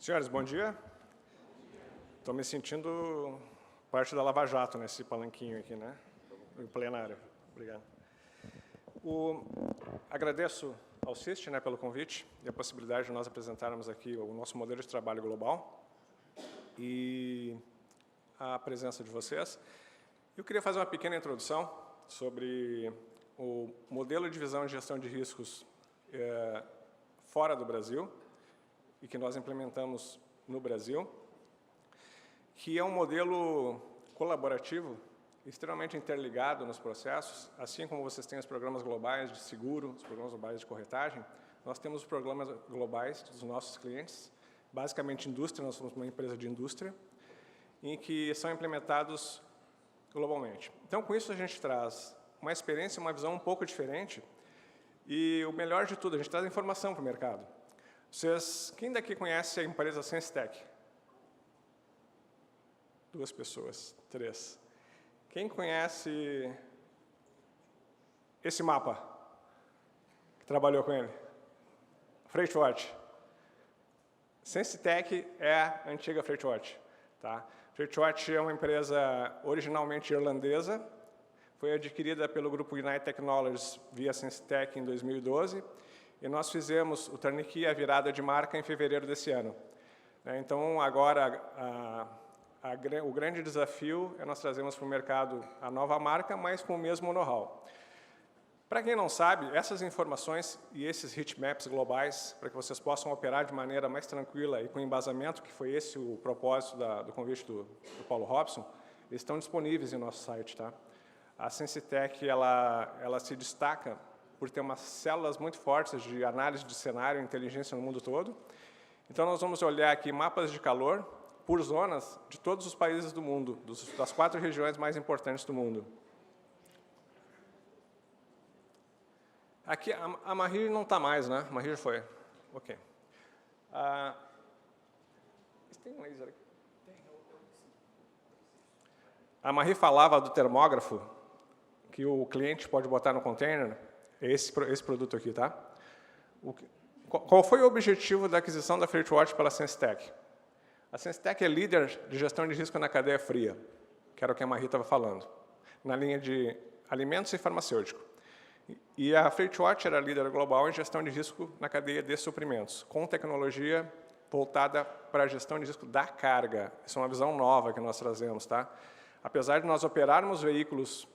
Senhores, bom dia. Estou me sentindo parte da Lava Jato nesse palanquinho aqui, né? No plenário. Obrigado. Agradeço ao CIST, né, pelo convite e a possibilidade de nós apresentarmos aqui o nosso modelo de trabalho global e a presença de vocês. Eu queria fazer uma pequena introdução sobre o modelo de visão de gestão de riscos fora do Brasil e que nós implementamos no Brasil, que é um modelo colaborativo, extremamente interligado nos processos, assim como vocês têm os programas globais de seguro, os programas globais de corretagem, nós temos os programas globais dos nossos clientes, basicamente indústria, nós somos uma empresa de indústria, em que são implementados globalmente. Então, com isso, a gente traz uma experiência, uma visão um pouco diferente, e o melhor de tudo, a gente traz informação para o mercado. Quem daqui conhece a empresa SenseTech? 2 pessoas, 3. Quem conhece esse mapa? Que trabalhou com ele? FreightWatch. SenseTech é a antiga FreightWatch. Tá? FreightWatch é uma empresa originalmente irlandesa, foi adquirida pelo grupo United Technologies via SenseTech em 2012, e nós fizemos o turnkey, a virada de marca, em fevereiro desse ano. Então, agora, o grande desafio é nós trazermos para o mercado a nova marca, mas com o mesmo know-how. Para quem não sabe, essas informações e esses heatmaps globais, para que vocês possam operar de maneira mais tranquila e com embasamento, que foi esse o propósito do convite do Paulo Robson, eles estão disponíveis em nosso site. Tá? A SenseTech ela se destaca por ter umas células muito fortes de análise de cenário e inteligência no mundo todo. Então, nós vamos olhar aqui mapas de calor por zonas de todos os países do mundo, das 4 regiões mais importantes do mundo. Aqui, a Mahir não está mais, né? A Mahir foi. Ok. Tem um laser aqui? A Mahir falava do termógrafo, que o cliente pode botar no container. Esse produto aqui, tá? Qual foi o objetivo da aquisição da FreightWatch pela SenseTech? A SenseTech é líder de gestão de risco na cadeia fria, que era o que a Marie estava falando, na linha de alimentos e farmacêutico. E a FreightWatch era líder global em gestão de risco na cadeia de suprimentos, com tecnologia voltada para a gestão de risco da carga. Isso é uma visão nova que nós trazemos. Tá? Apesar de nós operarmos veículos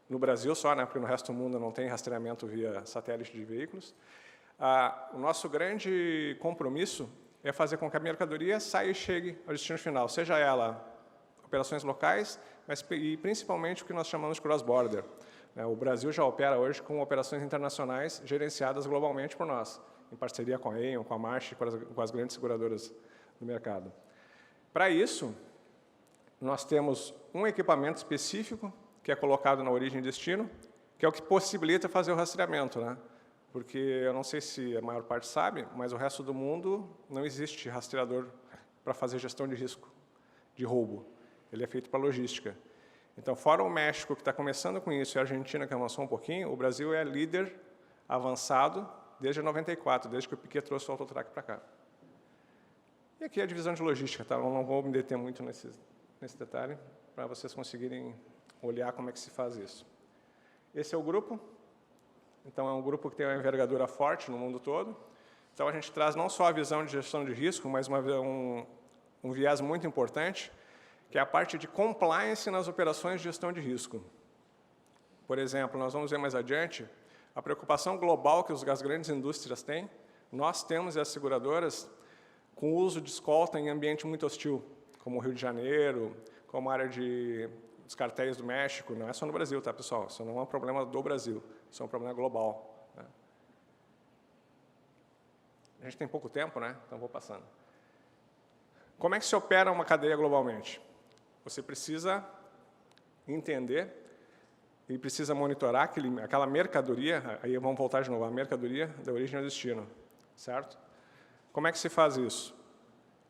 no Brasil só, né, porque no resto do mundo não tem rastreamento via satélite de veículos, o nosso grande compromisso é fazer com que a mercadoria saia e chegue ao destino final, seja ela operações locais, mas e principalmente o que nós chamamos de cross-border. O Brasil já opera hoje com operações internacionais gerenciadas globalmente por nós, em parceria com a Aon, com a Marsh, com as grandes seguradoras do mercado. Para isso, nós temos um equipamento específico que é colocado na origem e destino, que é o que possibilita fazer o rastreamento, né? Porque eu não sei se a maior parte sabe, mas o resto do mundo não existe rastreador para fazer gestão de risco, de roubo. Ele é feito para logística. Então, fora o México, que está começando com isso, e a Argentina, que avançou um pouquinho, o Brasil é líder avançado desde 94, desde que o Piquet trouxe o Autotrac para cá. E aqui é a divisão de logística, tá? Eu não vou me deter muito nesse detalhe, para vocês conseguirem olhar como é que se faz isso. Esse é o grupo. Então, é um grupo que tem uma envergadura forte no mundo todo. Então, a gente traz não só a visão de gestão de risco, mas um viés muito importante, que é a parte de compliance nas operações de gestão de risco. Por exemplo, nós vamos ver mais adiante, a preocupação global que as grandes indústrias têm, nós temos e as seguradoras, com o uso de escolta em ambiente muito hostil, como o Rio de Janeiro, como a área dos cartéis do México. Não é só no Brasil, tá, pessoal? Isso não é um problema do Brasil, isso é um problema global. Né? A gente tem pouco tempo, né? Então, vou passando. Como é que se opera uma cadeia globalmente? Você precisa entender e precisa monitorar aquela mercadoria, aí vamos voltar de novo, a mercadoria da origem ao destino, certo? Como é que se faz isso?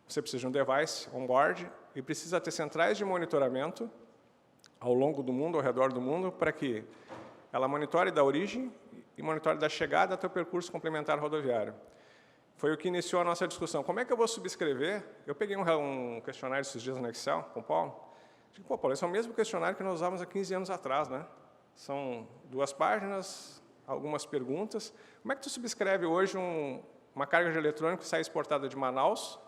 Você precisa de um device on-board e precisa ter centrais de monitoramento ao longo do mundo, ao redor do mundo, para que ela monitore da origem e monitore da chegada até o percurso complementar rodoviário. foi o que iniciou a nossa discussão. Como é que eu vou subscrever? Eu peguei um questionário esses dias no Excel com o Paulo. Digo, pô, Paulo, esse é o mesmo questionário que nós usávamos há 15 anos atrás, né? São 2 páginas, algumas perguntas. Como é que tu subscreve hoje uma carga de eletrônico que sai exportada de Manaus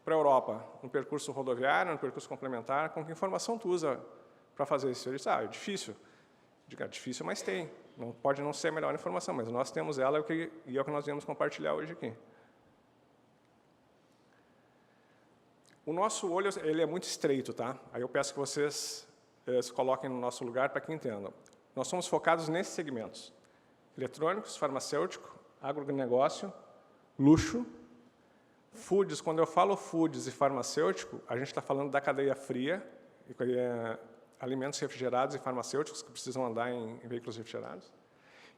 para a Europa, no percurso rodoviário, no percurso complementar? Com que informação tu usa para fazer isso? Ele disse, é difícil. Digo, é difícil, mas tem. Não, pode não ser a melhor informação, mas nós temos ela e é o que nós viemos compartilhar hoje aqui. O nosso olho ele é muito estreito, tá? Aí eu peço que vocês se coloquem no nosso lugar para que entendam. Nós somos focados nesses segmentos: eletrônicos, farmacêutico, agronegócio, luxo, foods. Quando eu falo foods e farmacêutico, a gente está falando da cadeia fria, alimentos refrigerados e farmacêuticos que precisam andar em veículos refrigerados,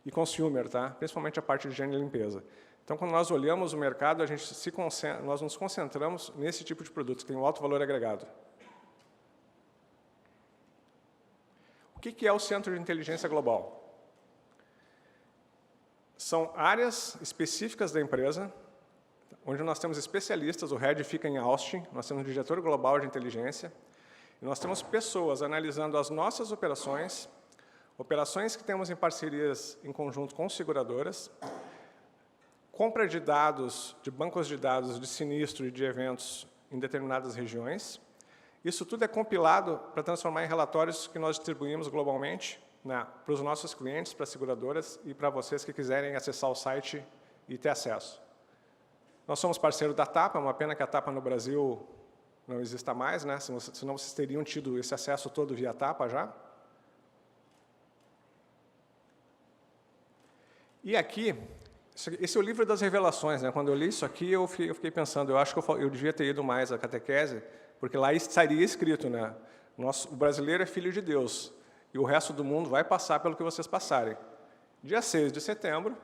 e consumer, tá? Principalmente a parte de higiene e limpeza. Então, quando nós olhamos o mercado, nós nos concentramos nesse tipo de produtos, que tem um alto valor agregado. O que é o Centro de Inteligência Global? São áreas específicas da empresa, onde nós temos especialistas, o head fica em Austin, nós temos um diretor global de inteligência, e nós temos pessoas analisando as nossas operações que temos em parcerias em conjunto com seguradoras, compra de dados, de bancos de dados de sinistro e de eventos em determinadas regiões. Isso tudo é compilado para transformar em relatórios que nós distribuímos globalmente, né, para os nossos clientes, para as seguradoras e para vocês que quiserem acessar o site e ter acesso. Nós somos parceiro da TAPA, uma pena que a TAPA no Brasil não exista mais, né, senão vocês teriam tido esse acesso todo via TAPA já. E aqui, esse é o livro das revelações, né? Quando eu li isso aqui, eu fiquei pensando, eu acho que eu devia ter ido mais à catequese, porque lá estaria escrito, né? O brasileiro é filho de Deus, e o resto do mundo vai passar pelo que vocês passarem. Dia 6 de setembro,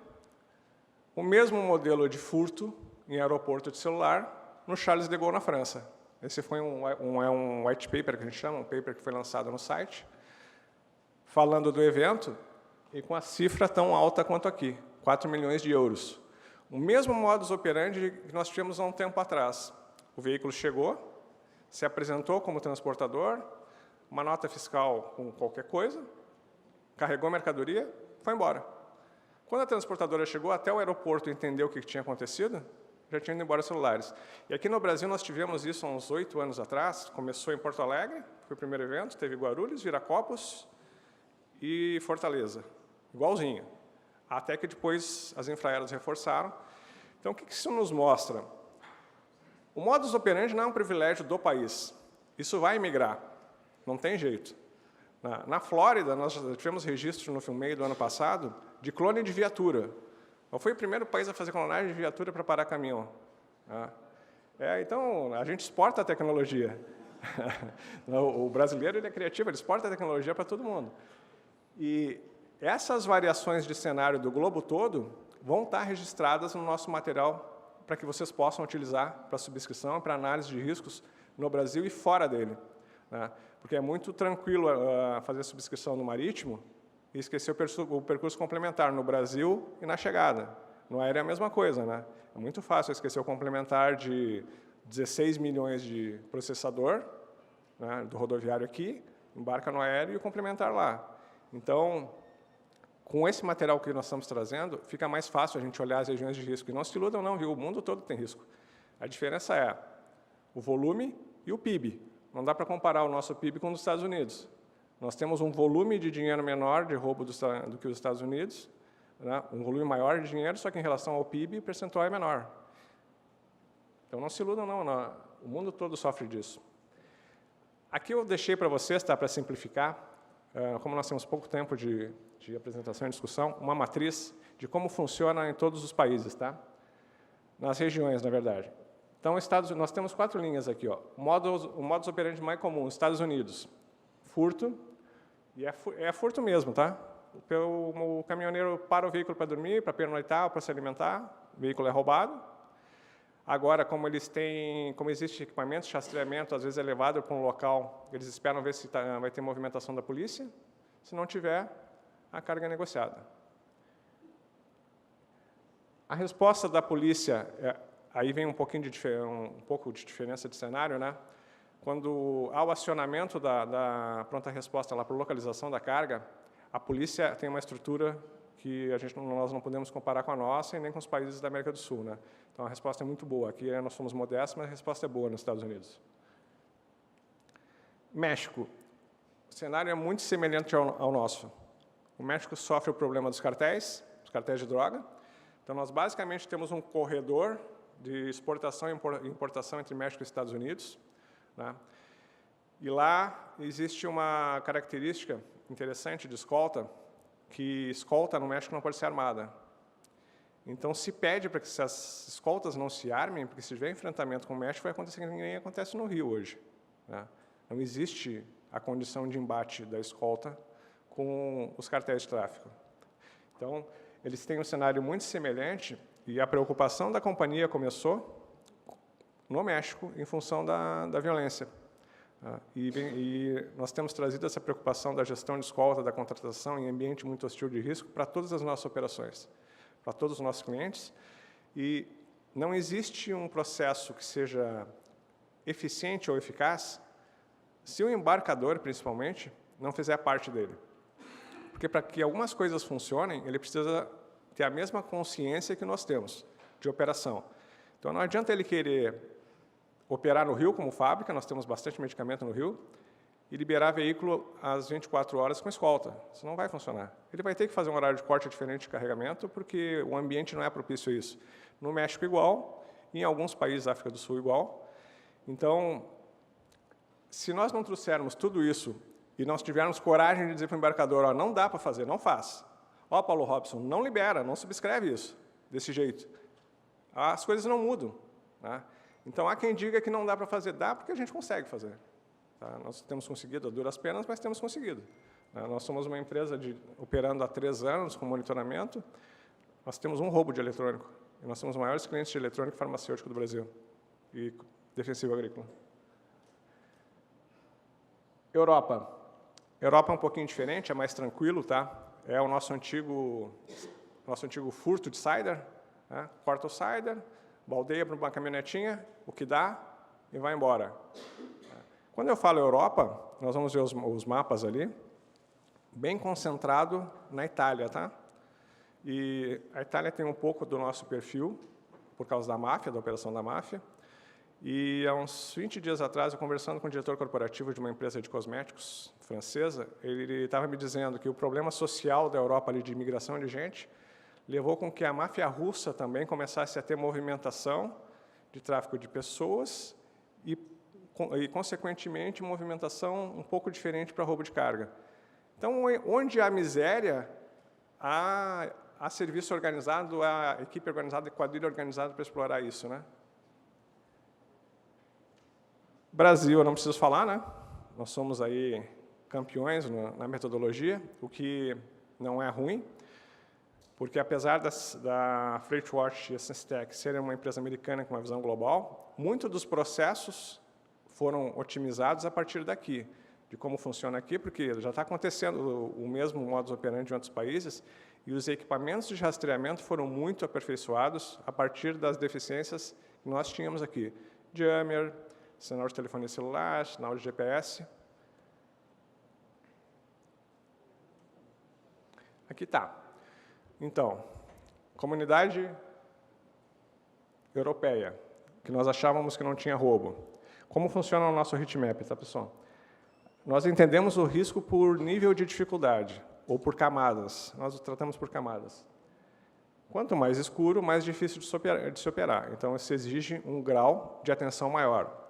o mesmo modelo de furto em aeroporto de celular no Charles de Gaulle, na França. Esse foi um white paper, que a gente chama, um paper que foi lançado no site, falando do evento, e com a cifra tão alta quanto aqui, 4 milhões de euros. O mesmo modus operandi que nós tivemos há um tempo atrás. O veículo chegou, se apresentou como transportador, uma nota fiscal com qualquer coisa, carregou a mercadoria, foi embora. Quando a transportadora chegou até o aeroporto e entendeu o que tinha acontecido, já tinham ido embora os celulares. E aqui no Brasil nós tivemos isso há uns 8 anos atrás, começou em Porto Alegre, foi o primeiro evento, teve Guarulhos, Viracopos e Fortaleza, igualzinho. Até que depois as infraeros reforçaram. Então, o que isso nos mostra? O modus operandi não é um privilégio do país. Isso vai migrar, não tem jeito. Na Flórida, nós já tivemos registro no meio do ano passado de clone de viatura. Não foi o primeiro país a fazer clonagem de viatura para parar caminhão. Então, a gente exporta a tecnologia. O brasileiro ele é criativo, ele exporta a tecnologia para todo mundo. E essas variações de cenário do globo todo vão estar registradas no nosso material para que vocês possam utilizar para subscrição, para análise de riscos no Brasil e fora dele. Né? Porque é muito tranquilo fazer subscrição no marítimo e esquecer o percurso complementar no Brasil e na chegada. No aéreo é a mesma coisa. Né? É muito fácil esquecer o complementar de 16 milhões de processador, né, do rodoviário aqui, embarca no aéreo e o complementar lá. Então, com esse material que nós estamos trazendo, fica mais fácil a gente olhar as regiões de risco. E não se iludam, não, viu? O mundo todo tem risco. A diferença é o volume e o PIB. Não dá para comparar o nosso PIB com o dos Estados Unidos. Nós temos um volume de dinheiro menor de roubo do que os Estados Unidos, né? Um volume maior de dinheiro, só que em relação ao PIB, o percentual é menor. Então, não se iludam, não. O mundo todo sofre disso. Aqui eu deixei para vocês, tá, para simplificar, como nós temos pouco tempo de apresentação e discussão, uma matriz de como funciona em todos os países, tá? Nas regiões, na verdade. Então, nós temos 4 linhas aqui. Ó. O modus operandi mais comum, Estados Unidos, furto, e é furto mesmo, tá? O caminhoneiro para o veículo para dormir, para pernoitar, para se alimentar, o veículo é roubado. Agora, como existe equipamento de rastreamento, às vezes é levado para um local, eles esperam ver se vai ter movimentação da polícia. Se não tiver, a carga é negociada. A resposta da polícia, aí vem um pouco de diferença de cenário, né? Quando há o acionamento da pronta resposta lá para localização da carga, a polícia tem uma estrutura que nós não podemos comparar com a nossa e nem com os países da América do Sul, né? Então a resposta é muito boa. Aqui nós somos modestos, mas a resposta é boa nos Estados Unidos. México. O cenário é muito semelhante ao nosso. O México sofre o problema dos cartéis de droga. Então, nós basicamente temos um corredor de exportação e importação entre México e Estados Unidos, né? E lá existe uma característica interessante de escolta, que escolta no México não pode ser armada. Então, se pede para que essas escoltas não se armem, porque se tiver enfrentamento com o México, vai acontecer que nem acontece no Rio hoje, né? Não existe a condição de embate da escolta com os cartéis de tráfico. Então, eles têm um cenário muito semelhante e a preocupação da companhia começou no México em função da violência. E nós temos trazido essa preocupação da gestão de escolta, da contratação em ambiente muito hostil de risco para todas as nossas operações, para todos os nossos clientes. E não existe um processo que seja eficiente ou eficaz se o embarcador, principalmente, não fizer parte dele. Porque para que algumas coisas funcionem, ele precisa ter a mesma consciência que nós temos de operação. Então, não adianta ele querer operar no Rio como fábrica, nós temos bastante medicamento no Rio, e liberar veículo às 24 horas com escolta. Isso não vai funcionar. Ele vai ter que fazer um horário de corte diferente de carregamento, porque o ambiente não é propício a isso. No México, igual, e em alguns países da África do Sul, igual. Então, se nós não trouxermos tudo isso e nós tivermos coragem de dizer para o embarcador, ó, não dá para fazer, não faz. Ó, Paulo Robson, não libera, não subscreve isso, desse jeito. As coisas não mudam, né? Então, há quem diga que não dá para fazer. Dá porque a gente consegue fazer. Tá? Nós temos conseguido a duras penas, mas temos conseguido. Nós somos uma empresa operando há 3 anos com monitoramento. Nós temos um roubo de eletrônico. E nós somos os maiores clientes de eletrônico farmacêutico do Brasil e defensivo agrícola. Europa. Europa é um pouquinho diferente, é mais tranquilo, tá? É o nosso antigo furto de cider, né? Corta o cider, baldeia para uma caminhonetinha, o que dá, e vai embora. Quando eu falo Europa, nós vamos ver os mapas ali, bem concentrado na Itália, tá? E a Itália tem um pouco do nosso perfil, por causa da máfia, da operação da máfia. E há uns 20 dias atrás, eu conversando com o diretor corporativo de uma empresa de cosméticos francesa, ele estava me dizendo que o problema social da Europa ali de imigração de gente levou com que a máfia russa também começasse a ter movimentação de tráfico de pessoas e consequentemente, movimentação um pouco diferente para roubo de carga. Então, onde há miséria, há serviço organizado, há equipe organizada e quadrilha organizada para explorar isso, né? Brasil, eu não preciso falar, né? Nós somos aí campeões na metodologia, o que não é ruim, porque apesar da FreightWatch e a Senstec serem uma empresa americana com uma visão global, muitos dos processos foram otimizados a partir daqui, de como funciona aqui, porque já está acontecendo o mesmo modus operandi em outros países, e os equipamentos de rastreamento foram muito aperfeiçoados a partir das deficiências que nós tínhamos aqui. Jammer, sinal de telefonia celular, sinal de GPS. Aqui está. Então, comunidade europeia, que nós achávamos que não tinha roubo. Como funciona o nosso heatmap, tá, pessoal? Nós entendemos o risco por nível de dificuldade, ou por camadas. Nós o tratamos por camadas. Quanto mais escuro, mais difícil de se operar. Então, isso exige um grau de atenção maior.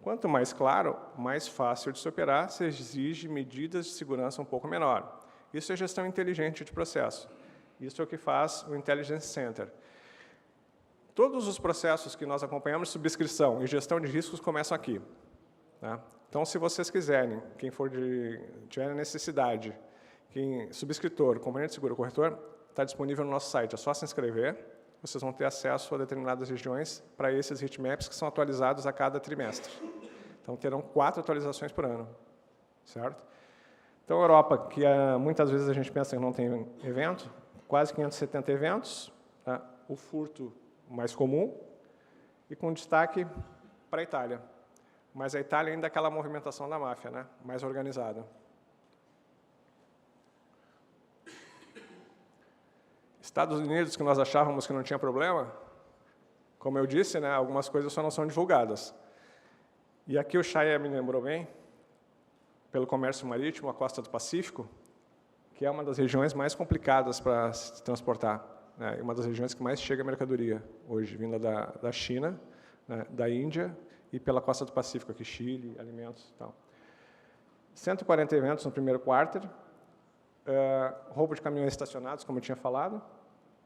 Quanto mais claro, mais fácil de se operar, se exige medidas de segurança um pouco menor. Isso é gestão inteligente de processo. Isso é o que faz o Intelligence Center. Todos os processos que nós acompanhamos, subscrição e gestão de riscos, começam aqui. Tá? Então, se vocês quiserem, quem tiver necessidade, subscritor, companhia de seguro, corretor, está disponível no nosso site. É só se inscrever, vocês vão ter acesso a determinadas regiões para esses heatmaps que são atualizados a cada trimestre. Então, terão 4 atualizações por ano. Certo? Então, a Europa, que muitas vezes a gente pensa que não tem evento, quase 570 eventos. Tá? o furto mais comum e com destaque para a Itália. Mas a Itália ainda é aquela movimentação da máfia, né? Mais organizada. Estados Unidos, que nós achávamos que não tinha problema, como eu disse, né, algumas coisas só não são divulgadas. E aqui o Chaya me lembrou bem, pelo comércio marítimo, a costa do Pacífico, que é uma das regiões mais complicadas para se transportar, né, uma das regiões que mais chega mercadoria hoje, vinda da China, né, da Índia e pela costa do Pacífico, aqui Chile, alimentos e tal. 140 eventos no primeiro quarter, roubo de caminhões estacionados, como eu tinha falado,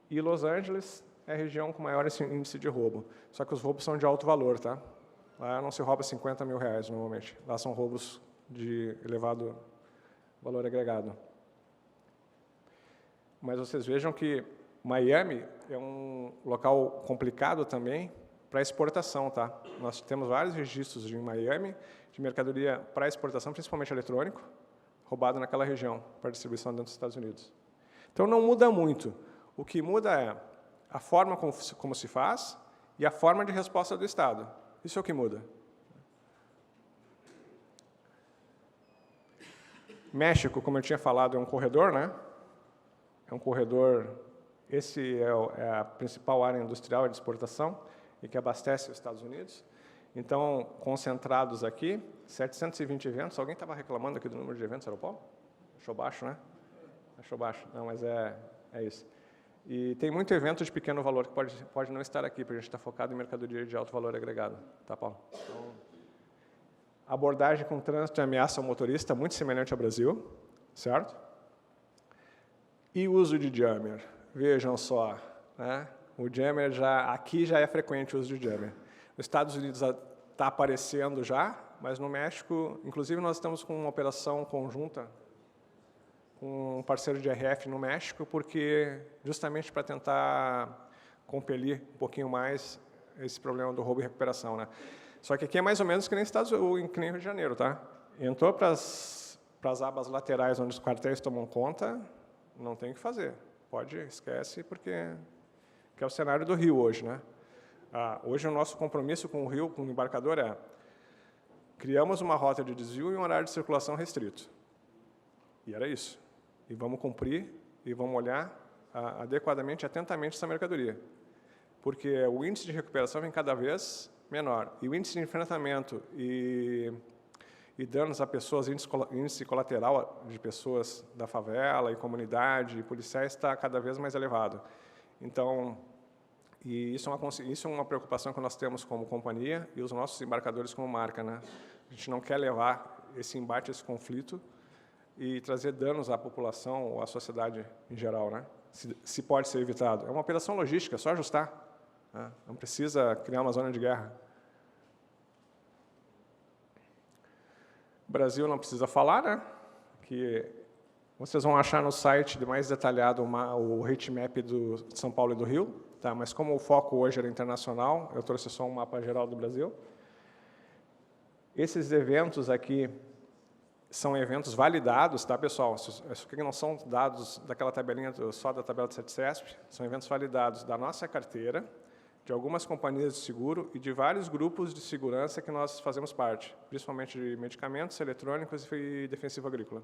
e Los Angeles é a região com maior índice de roubo. Só que os roubos são de alto valor, tá? Lá não se rouba 50 mil reais, normalmente. Lá são roubos de elevado valor agregado. Mas vocês vejam que Miami é um local complicado também para exportação, tá? Nós temos vários registros em Miami de mercadoria para exportação, principalmente eletrônico, roubado naquela região para distribuição dentro dos Estados Unidos. Então não muda muito. O que muda é a forma como se faz e a forma de resposta do Estado. Isso é o que muda. México, como eu tinha falado, é um corredor, né? É um corredor, esse é a principal área industrial de exportação e que abastece os Estados Unidos. Então, concentrados aqui, 720 eventos. Alguém estava reclamando aqui do número de eventos, Aeropaulo? Achou baixo, né? Achou baixo. Não, mas é isso. E tem muito evento de pequeno valor que pode não estar aqui, porque a gente está focado em mercadoria de alto valor agregado. Tá, Paulo? Então, abordagem com trânsito e ameaça ao motorista, muito semelhante ao Brasil, certo? E uso de jammer. Vejam só, né? O jammer, aqui já é frequente o uso de jammer. Nos Estados Unidos está aparecendo já, mas no México, inclusive nós estamos com uma operação conjunta com um parceiro de RF no México, porque justamente para tentar compelir um pouquinho mais esse problema do roubo e recuperação, né? Só que aqui é mais ou menos que nem que nem Rio de Janeiro, tá? Entrou para as abas laterais onde os quartéis tomam conta, não tem o que fazer. Esquece, porque que é o cenário do Rio hoje, né? Hoje o nosso compromisso com o Rio, com o embarcador, é criamos uma rota de desvio e um horário de circulação restrito. E era isso. E vamos cumprir e vamos olhar adequadamente, atentamente essa mercadoria. Porque o índice de recuperação vem cada vez menor. E o índice de enfrentamento e danos a pessoas, índice colateral de pessoas da favela e comunidade e policiais está cada vez mais elevado. Então, isso é uma preocupação que nós temos como companhia e os nossos embarcadores como marca, né? A gente não quer levar esse embate, esse conflito e trazer danos à população ou à sociedade em geral, né? Se pode ser evitado. É uma operação logística, é só ajustar, né? Não precisa criar uma zona de guerra. O Brasil não precisa falar, né? Que vocês vão achar no site mais detalhado o heatmap de São Paulo e do Rio, tá? Mas como o foco hoje era internacional, eu trouxe só um mapa geral do Brasil. Esses eventos aqui são eventos validados, tá, pessoal? Isso aqui não são dados daquela tabelinha, só da tabela do CETCESP, são eventos validados da nossa carteira, de algumas companhias de seguro e de vários grupos de segurança que nós fazemos parte, principalmente de medicamentos, eletrônicos e defensivo agrícola.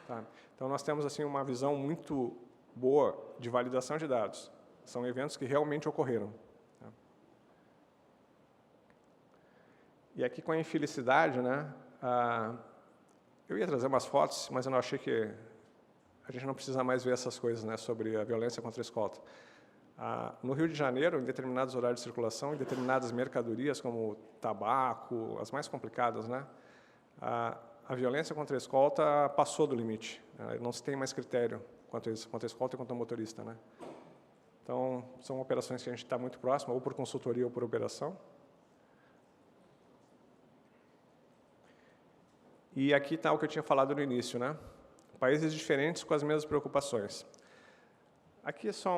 Tá? Então, nós temos assim uma visão muito boa de validação de dados. São eventos que realmente ocorreram. Tá? E aqui, com a infelicidade, né, eu ia trazer umas fotos, mas eu não achei que a gente não precisa mais ver essas coisas, né, sobre a violência contra a escolta. No Rio de Janeiro, em determinados horários de circulação, em determinadas mercadorias, como tabaco, as mais complicadas, né, a violência contra a escolta passou do limite. Não se tem mais critério quanto a isso, quanto a escolta e quanto ao motorista, né. Então, são operações que a gente está muito próximo, ou por consultoria ou por operação. E aqui está o que eu tinha falado no início, né? Países diferentes com as mesmas preocupações. Aqui é só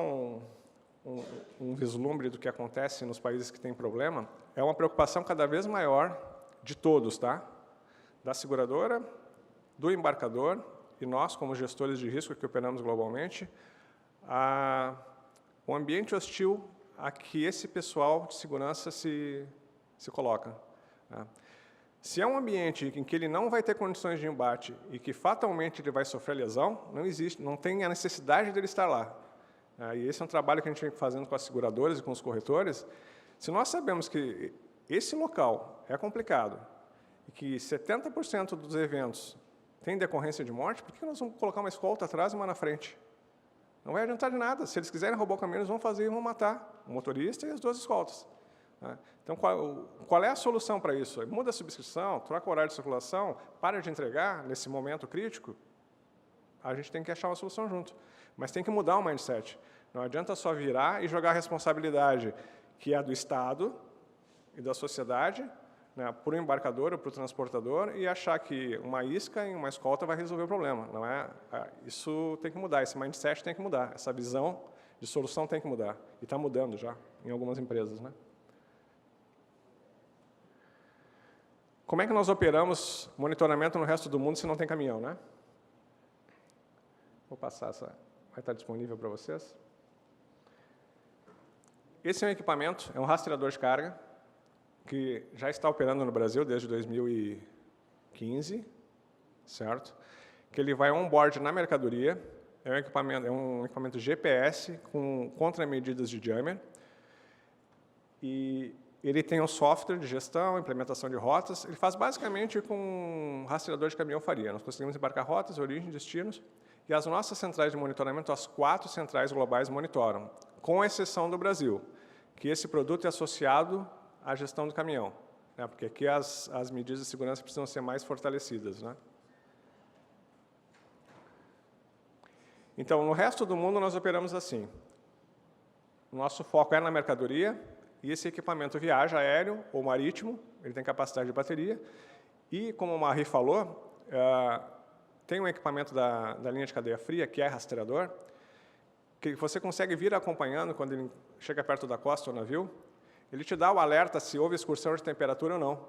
um vislumbre do que acontece nos países que têm problema. É uma preocupação cada vez maior de todos, tá? Da seguradora, do embarcador e nós, como gestores de risco que operamos globalmente, o ambiente hostil a que esse pessoal de segurança se coloca. Tá? Se é um ambiente em que ele não vai ter condições de embate e que fatalmente ele vai sofrer lesão, não existe, não tem a necessidade dele estar lá. E esse é um trabalho que a gente vem fazendo com as seguradoras e com os corretores. Se nós sabemos que esse local é complicado e que 70% dos eventos tem decorrência de morte, por que nós vamos colocar uma escolta atrás e uma na frente? Não vai adiantar de nada. Se eles quiserem roubar o caminhão, eles vão fazer e vão matar o motorista e as 2 escoltas. Então, qual é a solução para isso? Muda a subscrição, troca o horário de circulação, para de entregar nesse momento crítico? A gente tem que achar uma solução junto. Mas tem que mudar o mindset. Não adianta só virar e jogar a responsabilidade, que é do Estado e da sociedade, né, para o embarcador ou para o transportador, e achar que uma isca em uma escolta vai resolver o problema. Não é? Isso tem que mudar, esse mindset tem que mudar, essa visão de solução tem que mudar. E está mudando já, em algumas empresas. Né? Como é que nós operamos monitoramento no resto do mundo se não tem caminhão, né? Vou passar essa, vai estar disponível para vocês. Esse é um equipamento, é um rastreador de carga, que já está operando no Brasil desde 2015, certo? Que ele vai on-board na mercadoria, é um equipamento GPS com contramedidas de jammer, e ele tem um software de gestão, implementação de rotas. Ele faz basicamente com um rastreador de caminhão faria. Nós conseguimos embarcar rotas, origem, destinos, e as nossas centrais de monitoramento, as 4 centrais globais monitoram, com exceção do Brasil, que esse produto é associado à gestão do caminhão, né, porque aqui as medidas de segurança precisam ser mais fortalecidas. Né? Então, no resto do mundo, nós operamos assim. O nosso foco é na mercadoria, e esse equipamento viaja aéreo ou marítimo, ele tem capacidade de bateria, e, como o Marie falou, tem um equipamento da linha de cadeia fria, que é rastreador, que você consegue vir acompanhando quando ele chega perto da costa do navio, ele te dá o alerta se houve excursão de temperatura ou não.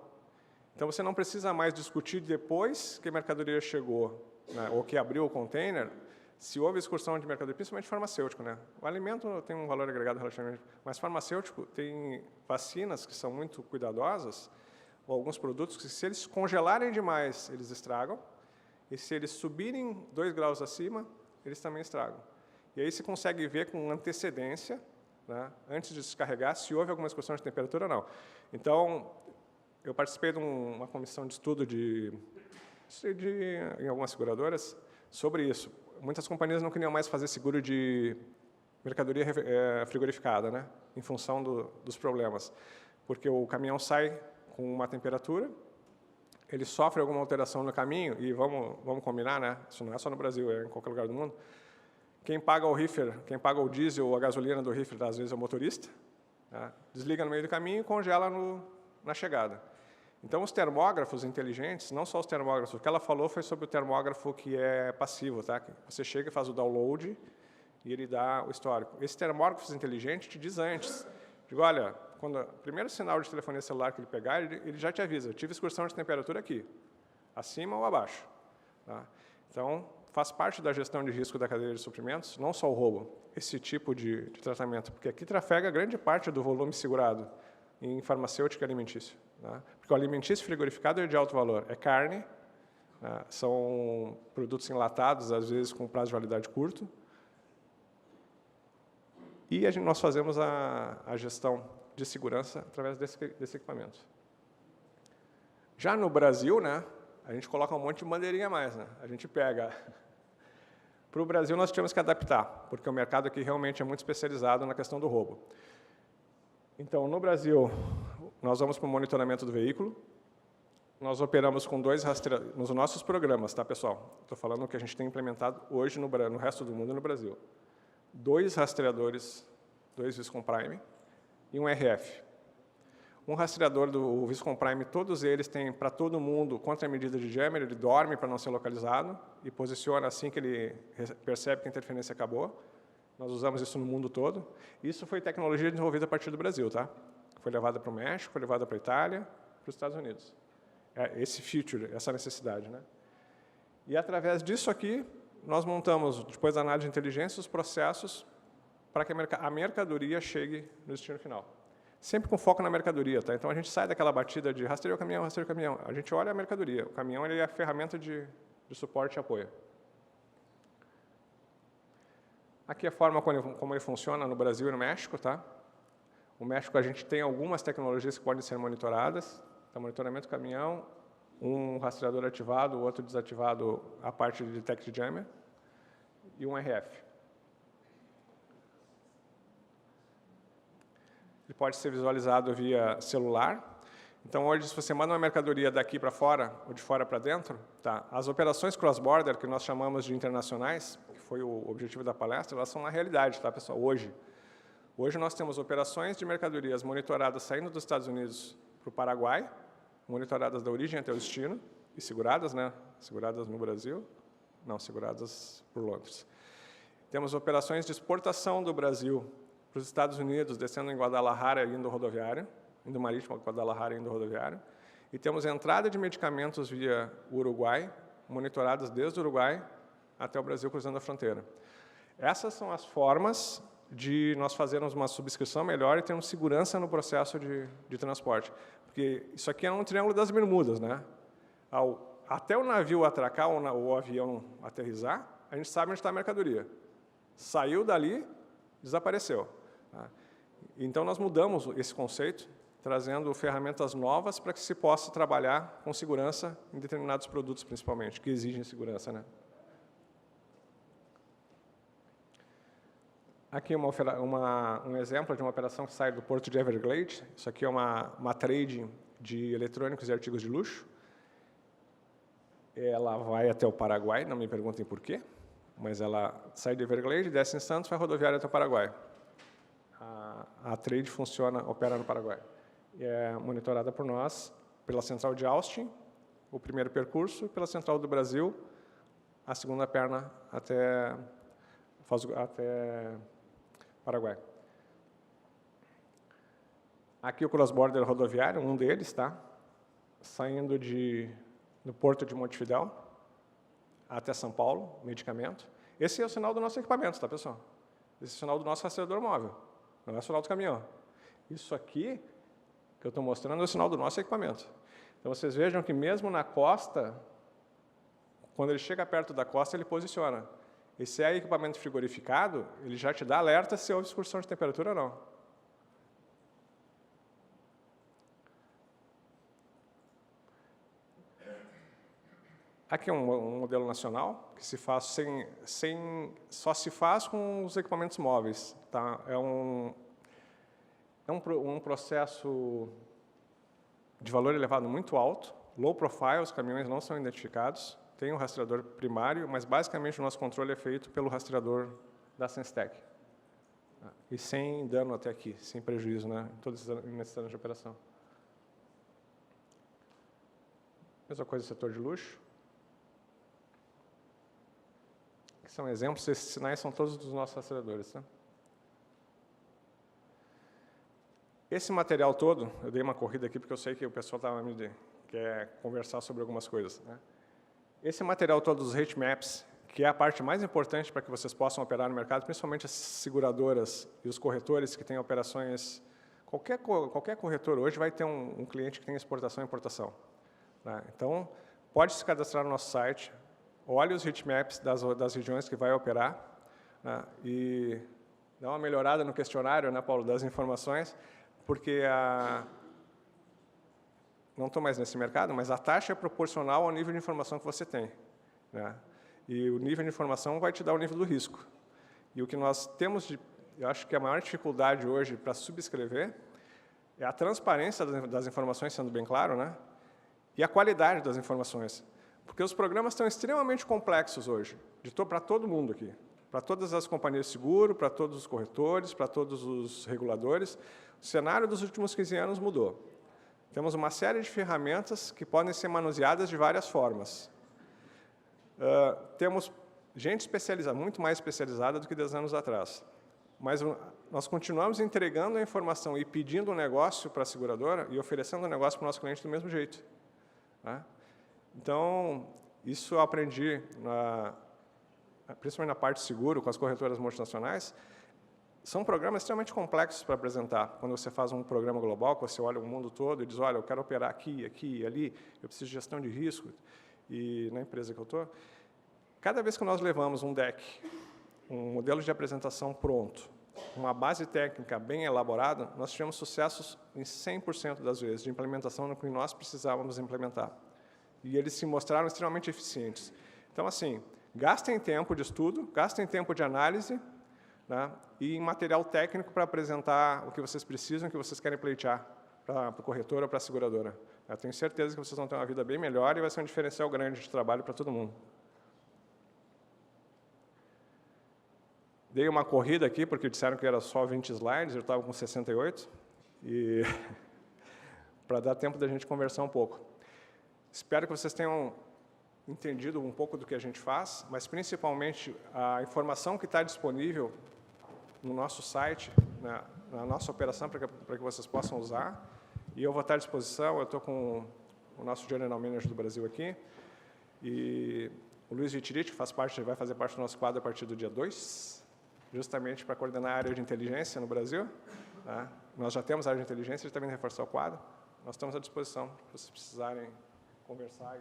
Então, você não precisa mais discutir depois que a mercadoria chegou, né, ou que abriu o container, se houve excursão de mercadoria, principalmente farmacêutico. Né? O alimento tem um valor agregado relativamente, mas farmacêutico tem vacinas que são muito cuidadosas, ou alguns produtos que, se eles congelarem demais, eles estragam, e se eles subirem 2 graus acima, eles também estragam. E aí você consegue ver com antecedência, né, antes de descarregar, se houve alguma excursão de temperatura ou não. Então, eu participei de uma comissão de estudo em algumas seguradoras sobre isso. Muitas companhias não queriam mais fazer seguro de mercadoria frigorificada, né, em função dos problemas, porque o caminhão sai com uma temperatura, ele sofre alguma alteração no caminho, e vamos combinar, né, isso não é só no Brasil, é em qualquer lugar do mundo. Quem paga o reefer, quem paga o diesel ou a gasolina do reefer, às vezes é o motorista, né, desliga no meio do caminho e congela na chegada. Então, os termógrafos inteligentes, não só os termógrafos, o que ela falou foi sobre o termógrafo que é passivo, tá? Você chega e faz o download e ele dá o histórico. Esse termógrafo inteligente te diz antes, digo, olha, quando o primeiro sinal de telefonia celular que ele pegar, ele já te avisa, eu tive excursão de temperatura aqui, acima ou abaixo. Tá? Então, faz parte da gestão de risco da cadeia de suprimentos, não só o roubo, esse tipo de tratamento, porque aqui trafega grande parte do volume segurado em farmacêutico e alimentício. Tá? Porque o alimentício frigorificado é de alto valor, é carne, tá? São produtos enlatados, às vezes com prazo de validade curto, e nós fazemos a gestão de segurança através desse equipamento. Já no Brasil, né, a gente coloca um monte de bandeirinha a mais. Né? A gente pega... Para o Brasil, nós tivemos que adaptar, porque o mercado aqui realmente é muito especializado na questão do roubo. Então, no Brasil, nós vamos para o monitoramento do veículo. Nós operamos com 2 rastreadores, nos nossos programas, tá, pessoal? Estou falando o que a gente tem implementado hoje no resto do mundo e no Brasil. 2 rastreadores, 2 Viscom Prime e um RF. Um rastreador do Viscom Prime, todos eles têm para todo mundo contramedida de jammer, ele dorme para não ser localizado e posiciona assim que ele percebe que a interferência acabou. Nós usamos isso no mundo todo. Isso foi tecnologia desenvolvida a partir do Brasil, tá? Foi levada para o México, foi levada para a Itália, para os Estados Unidos. Esse feature, essa necessidade, né? E através disso aqui, nós montamos, depois da análise de inteligência, os processos para que a mercadoria chegue no destino final. Sempre com foco na mercadoria, tá? Então a gente sai daquela batida de rastreio o caminhão, rastreio o caminhão. A gente olha a mercadoria. O caminhão ele é a ferramenta de suporte e apoio. Aqui é a forma como ele funciona no Brasil e no México, tá? No México a gente tem algumas tecnologias que podem ser monitoradas. Tá? Monitoramento do caminhão, um rastreador ativado, o outro desativado, a parte de Detect Jammer, e um RF. Ele pode ser visualizado via celular. Então, hoje, se você manda uma mercadoria daqui para fora, ou de fora para dentro, tá? As operações cross-border, que nós chamamos de internacionais, que foi o objetivo da palestra, elas são uma realidade, tá, pessoal? Hoje nós temos operações de mercadorias monitoradas saindo dos Estados Unidos para o Paraguai, monitoradas da origem até o destino, e seguradas, né? Seguradas no Brasil, não, seguradas por Londres. Temos operações de exportação do Brasil para os Estados Unidos, descendo em Guadalajara e indo rodoviário, indo marítimo, Guadalajara e indo rodoviário. E temos entrada de medicamentos via Uruguai, monitoradas desde o Uruguai até o Brasil, cruzando a fronteira. Essas são as formas de nós fazermos uma subscrição melhor e termos segurança no processo de transporte. Porque isso aqui é um triângulo das Bermudas, né? Até o navio atracar ou o avião aterrissar, a gente sabe onde está a mercadoria. Saiu dali, desapareceu. Tá? Então, nós mudamos esse conceito, trazendo ferramentas novas para que se possa trabalhar com segurança em determinados produtos, principalmente, que exigem segurança, né? Aqui um exemplo de uma operação que sai do porto de Everglades. Isso aqui é uma trading de eletrônicos e artigos de luxo. Ela vai até o Paraguai, não me perguntem por quê, mas ela sai de Everglades, desce em Santos, vai rodoviária até o Paraguai. A trade opera no Paraguai. E é monitorada por nós, pela central de Austin, o primeiro percurso, pela central do Brasil, a segunda perna até Paraguai. Aqui o cross-border rodoviário, um deles, tá? Saindo do porto de Montevidéu até São Paulo, medicamento. Esse é o sinal do nosso equipamento, tá, pessoal? Esse é o sinal do nosso rastreador móvel, não é o sinal do caminhão. Isso aqui que eu estou mostrando é o sinal do nosso equipamento. Então, vocês vejam que mesmo na costa, quando ele chega perto da costa, ele posiciona. E se é equipamento frigorificado, ele já te dá alerta se houve excursão de temperatura ou não. Aqui é um modelo nacional, que se faz só se faz com os equipamentos móveis. Tá? É um processo de valor elevado muito alto, low profile, os caminhões não são identificados, tem um rastreador primário, mas basicamente o nosso controle é feito pelo rastreador da Senstec. E sem dano até aqui, sem prejuízo, né, nesses anos de operação. Mesma coisa no setor de luxo. Que são exemplos, esses sinais são todos dos nossos rastreadores. Tá? Esse material todo, eu dei uma corrida aqui porque eu sei que o pessoal quer conversar sobre algumas coisas. Né? Esse material todo dos heat maps, que é a parte mais importante para que vocês possam operar no mercado, principalmente as seguradoras e os corretores que têm operações... Qualquer corretor hoje vai ter um cliente que tem exportação e importação. Né? Então, pode se cadastrar no nosso site, olhe os heat maps das regiões que vai operar, né? E dá uma melhorada no questionário, né, Paulo, das informações, porque não estou mais nesse mercado, mas a taxa é proporcional ao nível de informação que você tem. Né? E o nível de informação vai te dar o nível do risco. E o que nós temos, eu acho que a maior dificuldade hoje para subscrever é a transparência das informações, sendo bem claro, né? E a qualidade das informações. Porque os programas estão extremamente complexos hoje, para todo mundo aqui. Para todas as companhias de seguro, para todos os corretores, para todos os reguladores. O cenário dos últimos 15 anos mudou. Temos uma série de ferramentas que podem ser manuseadas de várias formas. Temos gente especializada, muito mais especializada do que 10 anos atrás. Mas nós continuamos entregando a informação e pedindo um negócio para a seguradora e oferecendo um negócio para o nosso cliente do mesmo jeito. Né? Então, isso eu aprendi, principalmente na parte de seguro, com as corretoras multinacionais, São programas extremamente complexos para apresentar. Quando você faz um programa global, que você olha o mundo todo e diz, olha, eu quero operar aqui, aqui e ali, eu preciso de gestão de risco. E na empresa que eu estou, cada vez que nós levamos um deck, um modelo de apresentação pronto, uma base técnica bem elaborada, nós tivemos sucessos em 100% das vezes de implementação no que nós precisávamos implementar. E eles se mostraram extremamente eficientes. Então, assim, gastem tempo de estudo, gastem tempo de análise, né, e material técnico para apresentar o que vocês precisam, o que vocês querem pleitear para o corretor ou para a seguradora. Eu tenho certeza que vocês vão ter uma vida bem melhor e vai ser um diferencial grande de trabalho para todo mundo. Dei uma corrida aqui, porque disseram que era só 20 slides, eu estava com 68, e para dar tempo da gente conversar um pouco. Espero que vocês tenham entendido um pouco do que a gente faz, mas principalmente a informação que está disponível no nosso site, na nossa operação, para que vocês possam usar. E eu vou estar à disposição, eu estou com o nosso General Manager do Brasil aqui, e o Luiz Vitiriti, que vai fazer parte do nosso quadro a partir do dia 2, justamente para coordenar a área de inteligência no Brasil. Tá? Nós já temos a área de inteligência, ele também reforçou o quadro. Nós estamos à disposição, se vocês precisarem conversar.